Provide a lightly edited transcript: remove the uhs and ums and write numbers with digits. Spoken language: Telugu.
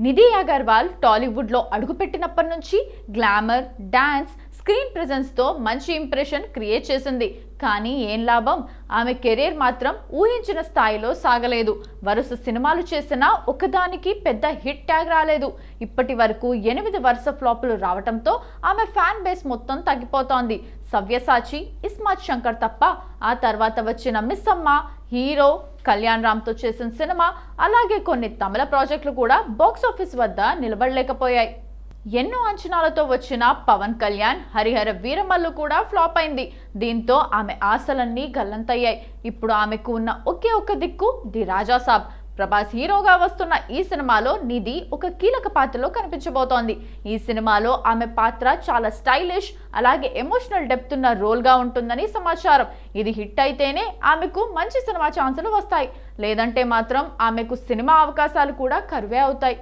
నిధి అగర్వాల్ టాలీవుడ్లో అడుగుపెట్టినప్పటి నుంచి గ్లామర్, డాన్స్, స్క్రీన్ ప్రెజెన్స్తో మంచి ఇంప్రెషన్ క్రియేట్ చేసింది. కానీ ఏం లాభం, ఆమె కెరీర్ మాత్రం ఊహించిన స్థాయిలో సాగలేదు. వరుస సినిమాలు చేసినా ఒకదానికి పెద్ద హిట్ ట్యాగ్ రాలేదు. ఇప్పటి వరకు 8 వరుస ఫ్లాపులు రావడంతో ఆమె ఫ్యాన్ బేస్ మొత్తం తగ్గిపోతోంది. సవ్యసాచి, ఇస్మార్ట్ శంకర్ తప్ప ఆ తర్వాత వచ్చిన మిస్ అమ్మ, హీరో కళ్యాణ్ రామ్తో చేసిన సినిమా, అలాగే కొన్ని తమిళ ప్రాజెక్టులు కూడా బాక్సాఫీస్ వద్ద నిలబడలేకపోయాయి. ఎన్నో అంచనాలతో వచ్చిన పవన్ కళ్యాణ్ హరిహర వీరమల్లు కూడా ఫ్లాప్ అయింది. దీంతో ఆమె ఆశలన్నీ గల్లంతయ్యాయి. ఇప్పుడు ఆమెకు ఉన్న ఒకే ఒక్క దిక్కు ది రాజా సాబ్. ప్రభాస్ హీరోగా వస్తున్న ఈ సినిమాలో నిధి ఒక కీలక పాత్రలో కనిపించబోతోంది. ఈ సినిమాలో ఆమె పాత్ర చాలా స్టైలిష్, అలాగే ఎమోషనల్ డెప్త్ ఉన్న రోల్గా ఉంటుందని సమాచారం. ఇది హిట్ అయితేనే ఆమెకు మంచి సినిమా ఛాన్సులు వస్తాయి, లేదంటే మాత్రం ఆమెకు సినిమా అవకాశాలు కూడా కరువే అవుతాయి.